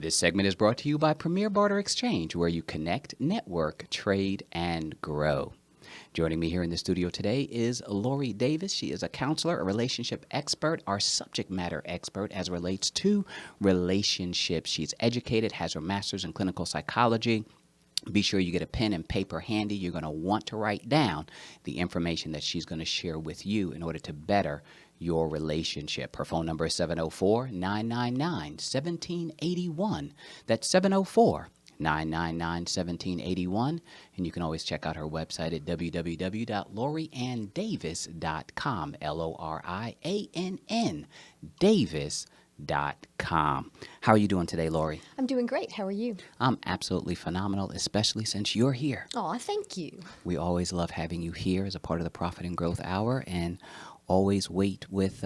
This segment is brought to you by Premier Barter Exchange, where you connect, network, trade, and grow. Joining me here in the studio today is Lori Davis. She is a counselor, a relationship expert, our subject matter expert as relates to relationships. She's educated, has her master's in clinical psychology. Be sure you get a pen and paper handy. You're going to want to write down the information that she's going to share with you in order to better your relationship. Her phone number is 704-999-1781. That's 704-999-1781. And you can always check out her website at www.lorianndavis.com, Loriann Davis.com. How are you doing today, Lori? I'm doing great. How are you? I'm absolutely phenomenal, especially since you're here. Oh, thank you. We always love having you here as a part of the Profit and Growth Hour, and always wait with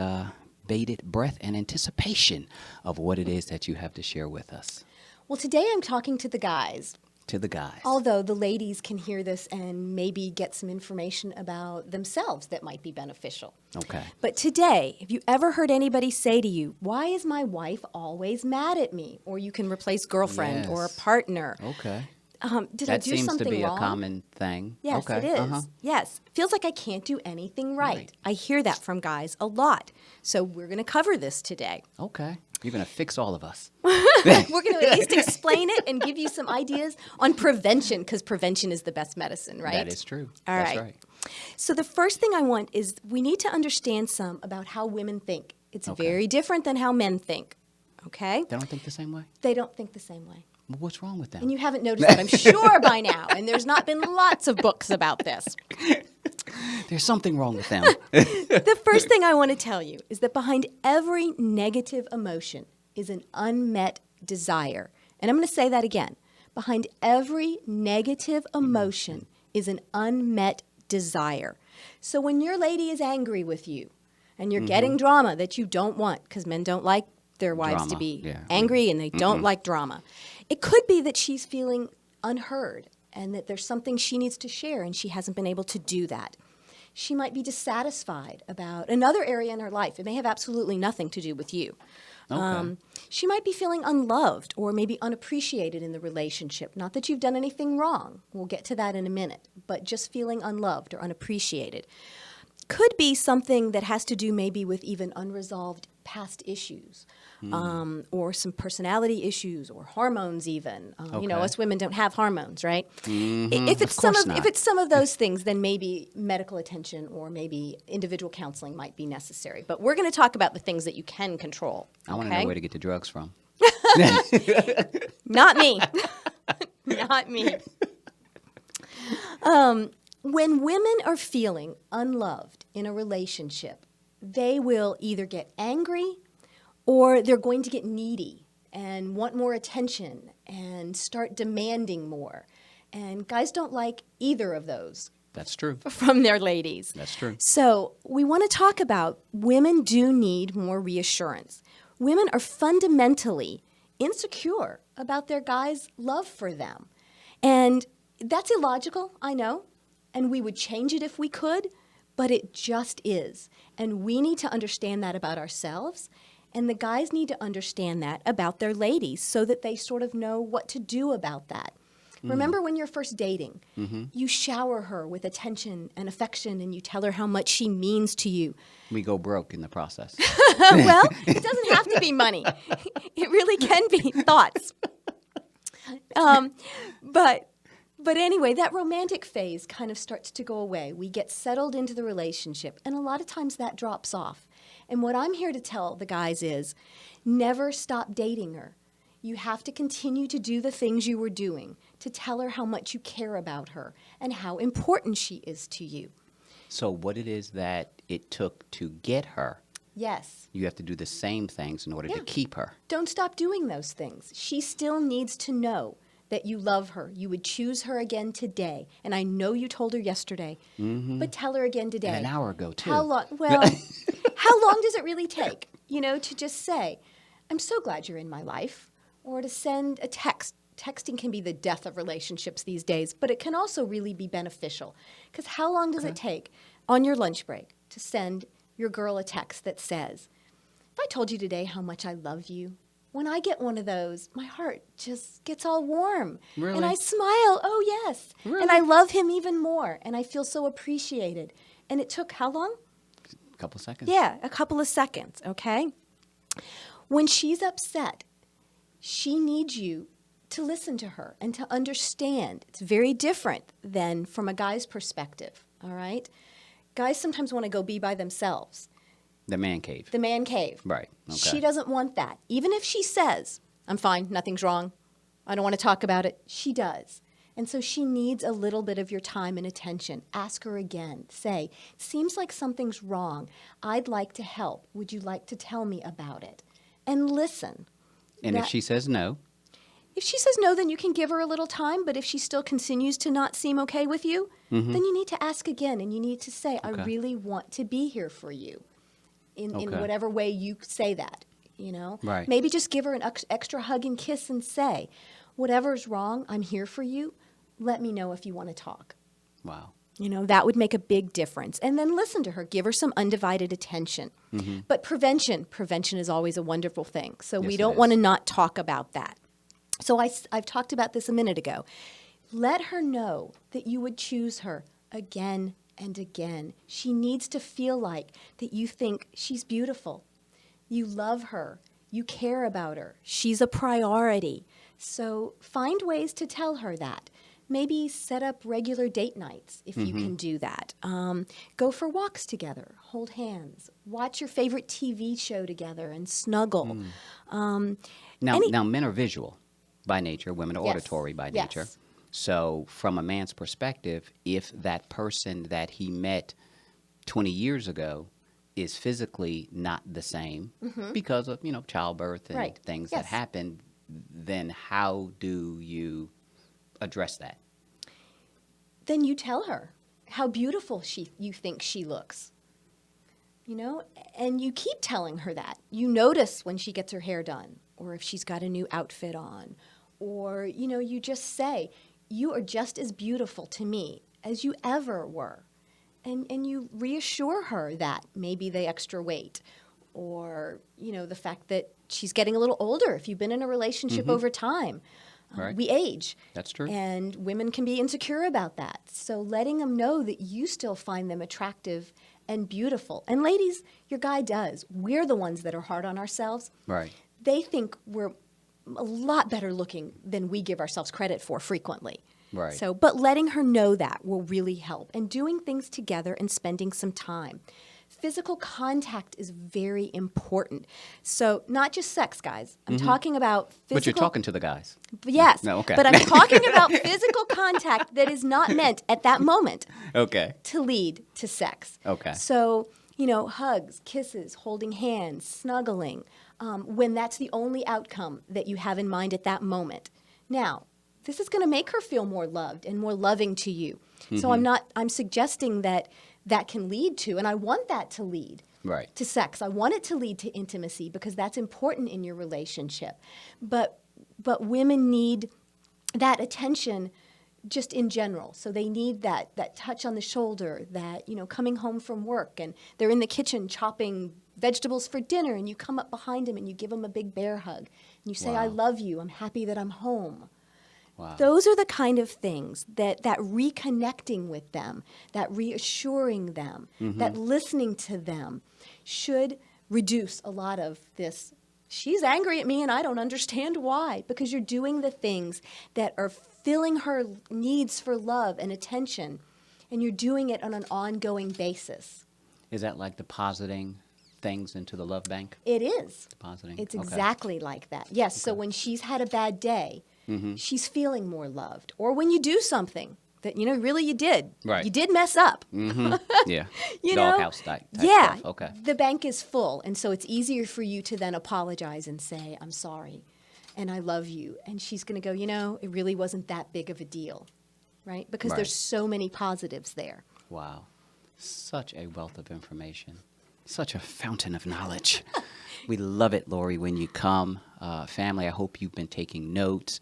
bated breath and anticipation of what it is that you have to share with us. Well, today I'm talking to the guys. To the guys. Although the ladies can hear this and maybe get some information about themselves that might be beneficial. Okay. But today, have you ever heard anybody say to you, "Why is my wife always mad at me?" Or you can replace girlfriend or a partner. Okay. Did I do something wrong? That seems to be a common thing. Yes, okay. it is. Yes. Feels like I can't do anything right. I hear that from guys a lot. So we're going to cover this today. Okay. You're going to fix all of us. We're going to at least explain it and give you some ideas on prevention, because prevention is the best medicine, right? That is true. All That's right. right. So the first thing I want is we need to understand some about how women think. It's very different than how men think, okay? They don't think the same way? They don't think the same way. Well, what's wrong with them? And you haven't noticed that, I'm sure, by now. And there's not been lots of books about this. There's something wrong with them. The first thing I want to tell you is that behind every negative emotion is an unmet desire. And I'm going to say that again. Behind every negative emotion is an unmet desire. So when your lady is angry with you and you're getting drama that you don't want, because men don't like their wives to be angry and they don't like drama, it could be that she's feeling unheard and that there's something she needs to share and she hasn't been able to do that. She might be dissatisfied about another area in her life. It may have absolutely nothing to do with you. Okay. She might be feeling unloved or maybe unappreciated in the relationship. Not that you've done anything wrong. We'll get to that in a minute. But just feeling unloved or unappreciated. Could be something that has to do maybe with even unresolved past issues or some personality issues or hormones even. You know, us women don't have hormones, right? If it's some of those things, then maybe medical attention or maybe individual counseling might be necessary. But we're going to talk about the things that you can control. I want to know where to get the drugs from. Not me. Not me. When women are feeling unloved in a relationship, they will either get angry or they're going to get needy and want more attention and start demanding more. And guys don't like either of those. That's true. From their ladies. That's true. So we want to talk about women do need more reassurance. Women are fundamentally insecure about their guys' love for them. And that's illogical, I know. And we would change it if we could, but it just is. And we need to understand that about ourselves, and the guys need to understand that about their ladies so that they sort of know what to do about that. Remember when you're first dating, you shower her with attention and affection, and you tell her how much she means to you. We go broke in the process. Well, it doesn't have to be money. It really can be thoughts. But anyway, that romantic phase kind of starts to go away. We get settled into the relationship, and a lot of times that drops off. And what I'm here to tell the guys is never stop dating her. You have to continue to do the things you were doing to tell her how much you care about her and how important she is to you. So what it is that it took to get her, Yes. you have to do the same things in order to keep her. Don't stop doing those things. She still needs to know that you love her. You would choose her again today. And I know you told her yesterday, but tell her again today. And an hour ago, too. How long? Well, how long does it really take, to just say, I'm so glad you're in my life, or to send a text. Texting can be the death of relationships these days, but it can also really be beneficial. Because how long does it take on your lunch break to send your girl a text that says, if I told you today how much I love you, when I get one of those, my heart just gets all warm. Really? And I smile, oh yes. Really? And I love him even more. And I feel so appreciated. And it took how long? A couple seconds. Yeah, a couple of seconds, okay? When she's upset, she needs you to listen to her and to understand. It's very different than from a guy's perspective, all right? Guys sometimes want to go be by themselves. The man cave. The man cave. Right. Okay. She doesn't want that. Even if she says, I'm fine, nothing's wrong, I don't want to talk about it, she does. And so she needs a little bit of your time and attention. Ask her again. Say, seems like something's wrong. I'd like to help. Would you like to tell me about it? And listen. And if she says no? If she says no, then you can give her a little time. But if she still continues to not seem okay with you, then you need to ask again. And you need to say, I really want to be here for you in whatever way you say that, you know? Right. Maybe just give her an extra hug and kiss and say, whatever's wrong, I'm here for you. Let me know if you want to talk. Wow. You know, that would make a big difference. And then listen to her. Give her some undivided attention. But prevention is always a wonderful thing. So we don't want to not talk about that. So I've talked about this a minute ago. Let her know that you would choose her again and again. She needs to feel like that you think she's beautiful. You love her. You care about her. She's a priority. So find ways to tell her that. Maybe set up regular date nights if you can do that. Go for walks together. Hold hands. Watch your favorite TV show together and snuggle. Now, men are visual by nature. Women are Yes. auditory by Yes. nature. So from a man's perspective, if that person that he met 20 years ago is physically not the same because of, childbirth and Right. things that Yes. happen, then how do you address that? Then you tell her how beautiful you think she looks. You know, and you keep telling her that. You notice when she gets her hair done, or if she's got a new outfit on, or, you just say, you are just as beautiful to me as you ever were. And you reassure her that maybe the extra weight, or, the fact that she's getting a little older if you've been in a relationship over time. Right. We age. That's true. And women can be insecure about that. So letting them know that you still find them attractive and beautiful. And ladies, your guy does. We're the ones that are hard on ourselves. Right. They think we're a lot better looking than we give ourselves credit for frequently. Right. So, but letting her know that will really help. And doing things together and spending some time. Physical contact is very important. So not just sex, guys. I'm talking about physical. But you're talking to the guys. Yes. No, okay. But I'm talking about physical contact that is not meant at that moment Okay. to lead to sex. Okay. So, hugs, kisses, holding hands, snuggling, when that's the only outcome that you have in mind at that moment. Now, this is going to make her feel more loved and more loving to you. So I'm suggesting that can lead to, and I want that to lead Right. to sex. I want it to lead to intimacy because that's important in your relationship. But women need that attention just in general. So they need that touch on the shoulder, that, coming home from work and they're in the kitchen chopping vegetables for dinner and you come up behind them and you give them a big bear hug. And you say, Wow. I love you. I'm happy that I'm home. Wow. Those are the kind of things that reconnecting with them, that reassuring them, that listening to them should reduce a lot of this. She's angry at me and I don't understand why. Because you're doing the things that are filling her needs for love and attention, and you're doing it on an ongoing basis. Is that like depositing things into the love bank? It is. Depositing. It's Okay. exactly like that. Yes, so when she's had a bad day, she's feeling more loved. Or when you do something that, really you did. Right. You did mess up. Yeah. You know? Doghouse type Yeah. stuff. Okay. The bank is full. And so it's easier for you to then apologize and say, I'm sorry and I love you. And she's going to go, it really wasn't that big of a deal. Right? Because Right. there's so many positives there. Wow. Such a wealth of information. Such a fountain of knowledge. We love it, Lori, when you come. Family, I hope you've been taking notes,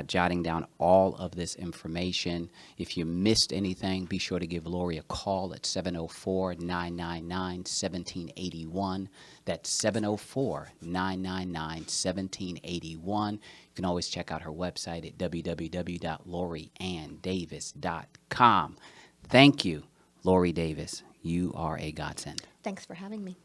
jotting down all of this information. If you missed anything, be sure to give Lori a call at 704-999-1781. That's 704-999-1781. You can always check out her website at www.lorianndavis.com. Thank you, Lori Davis. You are a godsend. Thanks for having me.